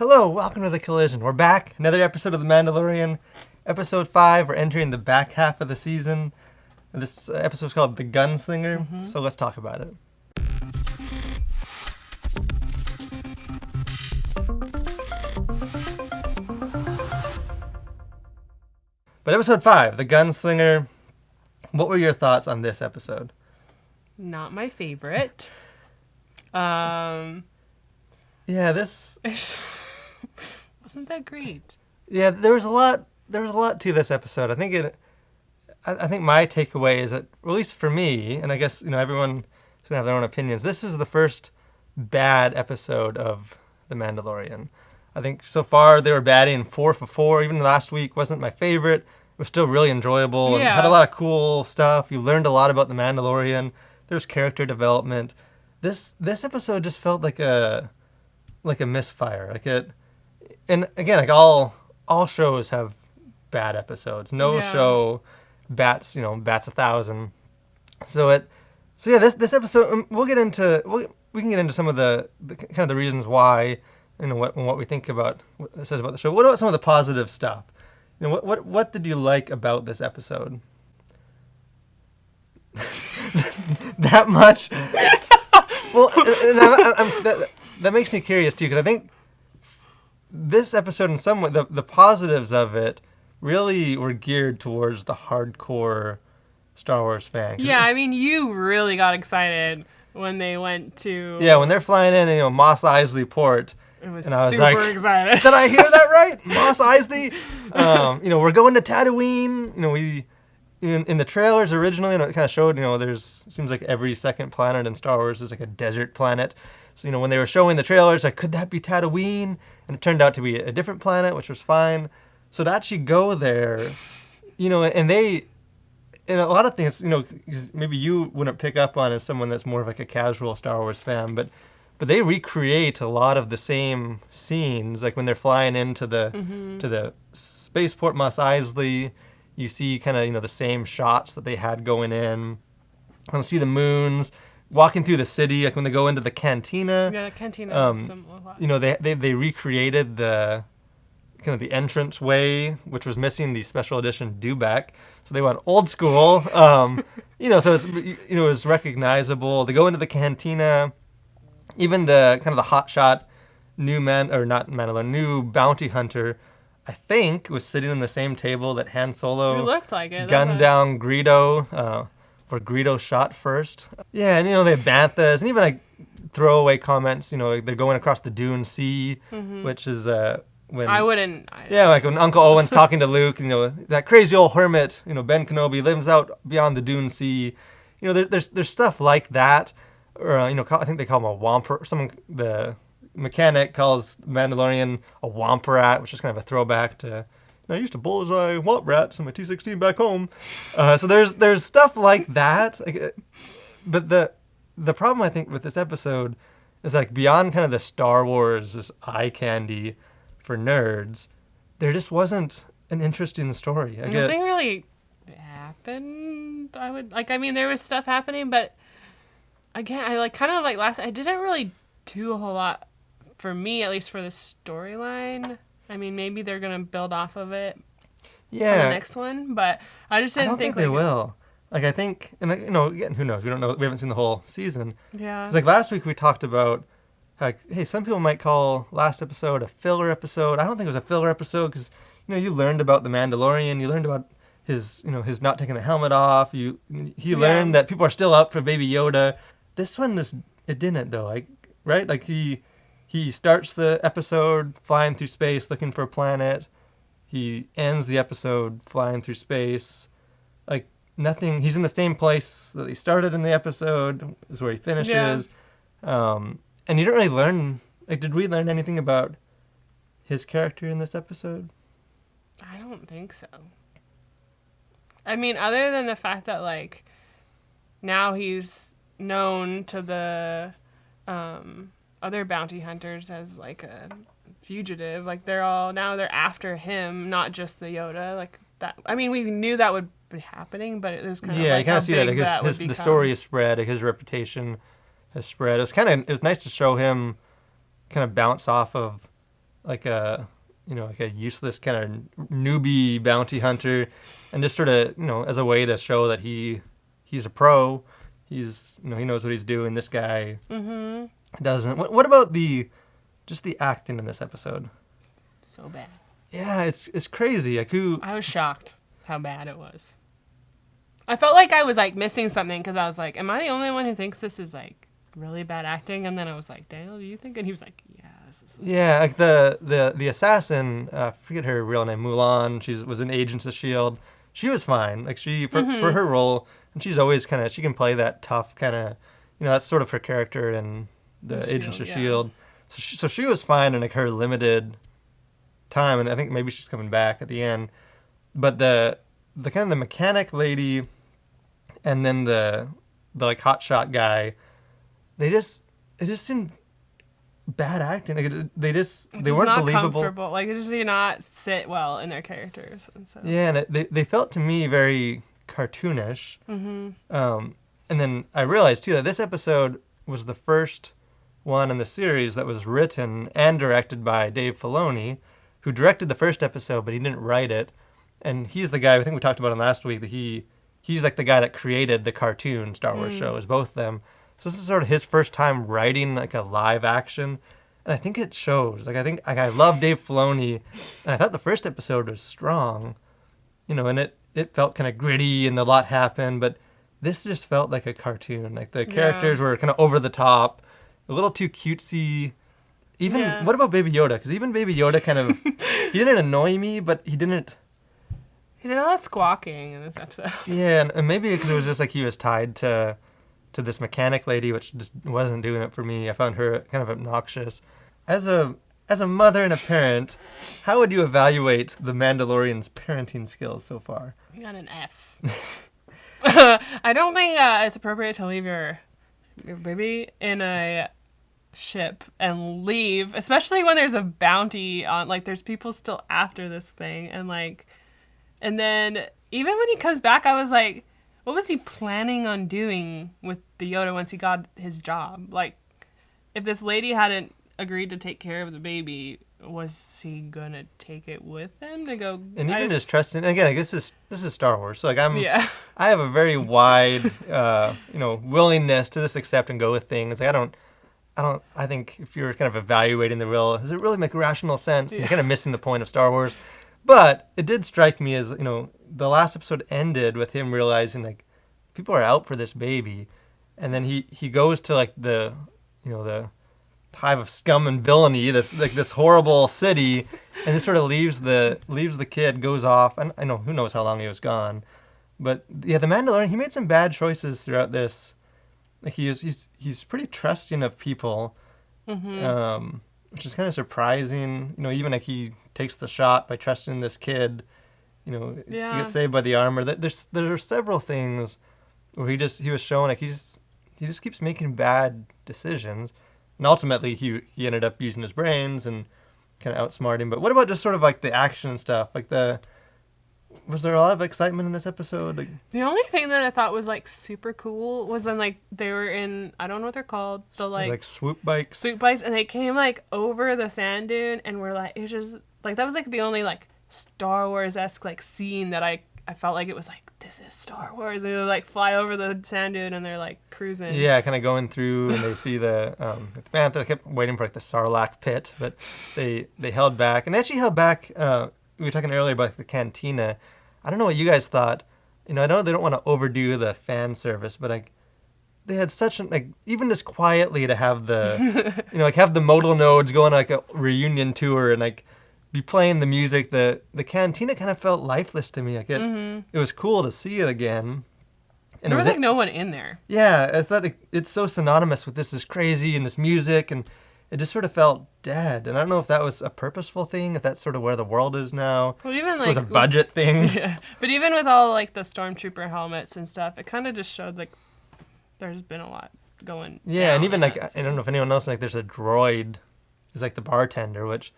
Hello, welcome to The Collision. We're back. Another episode of The Mandalorian. Episode 5. We're entering the back half of the season. And this episode is called The Gunslinger. So let's talk about it. But episode 5, The Gunslinger. What were your thoughts on this episode? Not my favorite. Yeah, this wasn't that great. Yeah, there was a lot to this episode. I think my takeaway is that, at least for me, and I guess everyone's gonna have their own opinions. This was the first bad episode of The Mandalorian. I think so far they were batting 4 for 4. Even last week wasn't my favorite. It was still really enjoyable and had a lot of cool stuff. You learned a lot about The Mandalorian. There's character development. This episode just felt like a misfire. And again, all shows have bad episodes. No show bats 1,000. So this episode we can get into some of the kind of the reasons why, what we think about what it says about the show. What about some of the positive stuff? What did you like about this episode? That much? Well, that makes me curious too, because I think this episode, in some way, the positives of it really were geared towards the hardcore Star Wars fan. Yeah, I mean, you really got excited when they went to... Yeah, when they're flying in, Mos Eisley Port. It was and I was super excited. Did I hear that right? Mos Eisley? We're going to Tatooine. We... In the trailers originally, it kind of showed, seems like every second planet in Star Wars is like a desert planet. So, when they were showing the trailers, could that be Tatooine? And it turned out to be a different planet, which was fine. So to actually go there, and a lot of things, maybe you wouldn't pick up on as someone that's more of like a casual Star Wars fan, but they recreate a lot of the same scenes, like when they're flying into the spaceport Mos Eisley. You see kind of, the same shots that they had going in. You see the moons, walking through the city, like when they go into the cantina. Yeah, the cantina is similar. They recreated the kind of the entrance way, which was missing the special edition dewback. So they went old school. So it's, it was recognizable. They go into the cantina. Even the kind of the hotshot new bounty hunter, I think, was sitting on the same table that Han Solo looked like it. Gunned down Greedo, where Greedo shot first. Yeah, and they have banthas, and even throwaway comments. They're going across the Dune Sea, which is when I wouldn't. Like when Uncle Owen's talking to Luke, that crazy old hermit, Ben Kenobi lives out beyond the Dune Sea. There's stuff like that, or I think they call him a womper. The mechanic calls Mandalorian a womp rat, which is kind of a throwback to, I used to bullseye womp rats in my T-16 back home. So there's stuff like that. But the problem I think with this episode is beyond kind of the Star Wars just eye candy for nerds, there just wasn't an interesting story. Nothing really happened. There was stuff happening, but again, I didn't really do a whole lot. For me, at least for the storyline. I mean, maybe they're going to build off of it for the next one, but I just didn't think they will. I think, and again, who knows? We don't know. We haven't seen the whole season. Yeah. It's last week we talked about, hey, some people might call last episode a filler episode. I don't think it was a filler episode because, you learned about the Mandalorian. You learned about his not taking the helmet off. He learned that people are still up for Baby Yoda. This one, it didn't, though. Right? He starts the episode flying through space looking for a planet. He ends the episode flying through space. Nothing. He's in the same place that he started in the episode is where he finishes. Yeah. And you don't really learn. Did we learn anything about his character in this episode? I don't think so. I mean, other than the fact that now he's known to the other bounty hunters as a fugitive. They're after him, not just the Yoda. That. I mean, we knew that would be happening, but it was kind of you kind of see that the story is spread, his reputation has spread. It was nice to show him kind of bounce off of like a like a useless kind of newbie bounty hunter, and just sort of as a way to show that he's a pro. He's he knows what he's doing. This guy doesn't. What about just the acting in this episode? So bad. Yeah, it's crazy. Like I was shocked how bad it was. I felt like I was like missing something because I was like, am I the only one who thinks this is like really bad acting? And then I was like, Daniel, do you think? And he was like, yeah, this is. Yeah, like the assassin, I forget her real name, Mulan. She was in Agents of Shield. She was fine. Like for her role, and she's always she can play that tough kind of, that's sort of her character in the Agents of Shield. So she was fine in like her limited time, and I think maybe she's coming back at the end. But the kind of the mechanic lady, and then the like hotshot guy, it just seemed bad acting. Like they weren't not believable. Comfortable. Like it just did not sit well in their characters, and so yeah, and they felt to me very cartoonish. And then I realized too that this episode was the first one in the series that was written and directed by Dave Filoni, who directed the first episode, but he didn't write it. And he's the guy, I think we talked about him last week, that he's like the guy that created the cartoon Star Wars shows, both of them. So this is sort of his first time writing like a live action. And I think it shows. Like I love Dave Filoni, and I thought the first episode was strong. And it felt kind of gritty and a lot happened, but this just felt like a cartoon. Like the characters were kind of over the top, a little too cutesy. Even, what about Baby Yoda? Because even Baby Yoda kind of, he didn't annoy me, but he didn't. He did a lot of squawking in this episode. Yeah, and maybe because it was just like he was tied to this mechanic lady, which just wasn't doing it for me. I found her kind of obnoxious. As a mother and a parent, how would you evaluate the Mandalorian's parenting skills so far? You got an F. I don't think it's appropriate to leave your baby in a ship and leave, especially when there's a bounty on, like, there's people still after this thing, and then even when he comes back, I was like, what was he planning on doing with the Yoda once he got his job? Like, if this lady hadn't agreed to take care of the baby, was he gonna take it with him to go? And even his trust in, again, this is Star Wars, so like I have a very wide willingness to just accept and go with things. Like I think if you're kind of evaluating the real, does it really make rational sense? You're kind of missing the point of Star Wars. But it did strike me as, the last episode ended with him realizing, like, people are out for this baby. And then he goes to, like, the hive of scum and villainy, this horrible city, and this sort of leaves the kid, goes off. And I know, who knows how long he was gone. But, yeah, the Mandalorian, he made some bad choices throughout this. Like, he's pretty trusting of people, which is kind of surprising. Even like he takes the shot by trusting this kid, he gets saved by the armor. There are several things where he was showing like he just keeps making bad decisions, and ultimately he ended up using his brains and kind of outsmarting. But what about just sort of like the action and stuff? Like was there a lot of excitement in this episode? Like, the only thing that I thought was like super cool was when like they were in, I don't know what they're called, the like swoop bikes, and they came like over the sand dune, and we're like, it was just like, that was like the only like Star Wars-esque like scene that I felt like it was like, this is Star Wars. And they like fly over the sand dune and they're like cruising. Yeah, kind of going through, and they see the Bantha. Kept waiting for like the Sarlacc pit, but they held back, and they actually held back. We were talking earlier about the cantina. I don't know what you guys thought. I know they don't want to overdo the fan service, but like they had such even just quietly to have the have the modal nodes go on like a reunion tour and like be playing the music. The cantina kind of felt lifeless to me. Like it was cool to see it again. And there was like no one in there. Yeah, I thought it's so synonymous with this is crazy and this music, and it just sort of felt dead. And I don't know if that was a purposeful thing, if that's sort of where the world is now. Well, even like it was a budget thing. Yeah, but even with all like the stormtrooper helmets and stuff, it kind of just showed like there's been a lot going. Yeah, and even like I don't know if anyone knows, like there's a droid, is like the bartender, which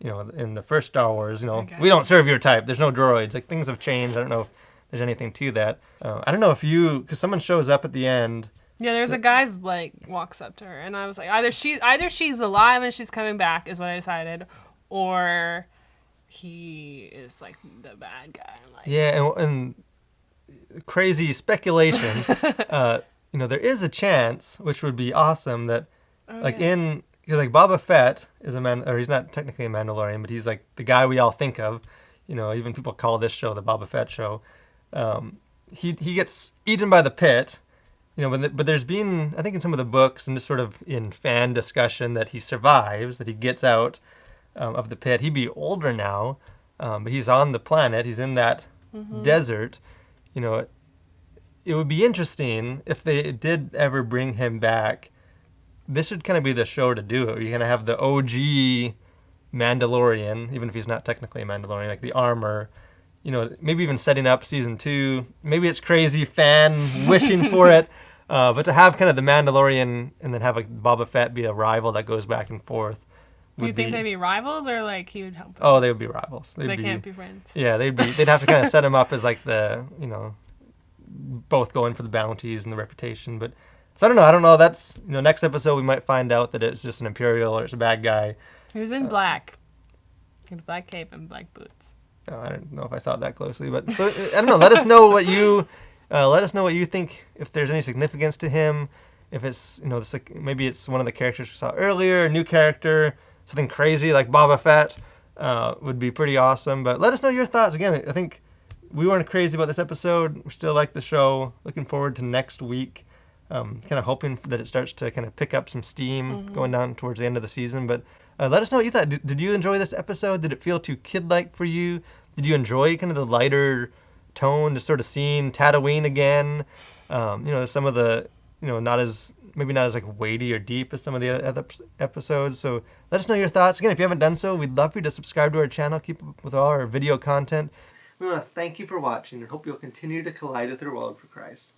in the first Star Wars, we don't serve your type. There's no droids. Like things have changed. I don't know if there's anything to that. I don't know if because someone shows up at the end. Yeah, there's a guy's like walks up to her, and I was like, either she's alive and she's coming back is what I decided, or he is like the bad guy. Like, Yeah, and crazy speculation. There is a chance, which would be awesome, that because like Boba Fett is a man, or he's not technically a Mandalorian, but he's like the guy we all think of. Even people call this show the Boba Fett show. He gets eaten by the pit. But there's been, I think, in some of the books and just sort of in fan discussion that he survives, that he gets out of the pit. He'd be older now, but he's on the planet. He's in that desert. It would be interesting if they did ever bring him back. This would kind of be the show to do it. You're going to have the OG Mandalorian, even if he's not technically a Mandalorian, like the armor, maybe even setting up season 2. Maybe it's crazy fan wishing for it, but to have kind of the Mandalorian and then have like Boba Fett be a rival that goes back and forth. Do you think they'd be rivals, or like he would help them? Oh, they would be rivals. They can't be friends. Yeah, they'd have to kind of set him up as like the, both going for the bounties and the reputation. But so I don't know. That's, next episode we might find out that it's just an Imperial or it's a bad guy. Who's in black? In a black cape and black boots. I don't know if I saw it that closely, but so, I don't know. Let us know what you think. If there's any significance to him, if it's maybe it's one of the characters we saw earlier, a new character, something crazy like Boba Fett, would be pretty awesome. But let us know your thoughts. Again, I think we weren't crazy about this episode. We still like the show. Looking forward to next week. Kind of hoping that it starts to kind of pick up some steam going down towards the end of the season. But let us know what you thought. Did you enjoy this episode? Did it feel too kid-like for you? Did you enjoy kind of the lighter tone, just sort of seeing Tatooine again? Some of the, maybe not as like weighty or deep as some of the other episodes. So let us know your thoughts. Again, if you haven't done so, we'd love for you to subscribe to our channel. Keep up with all our video content. We want to thank you for watching and hope you'll continue to collide with your world for Christ.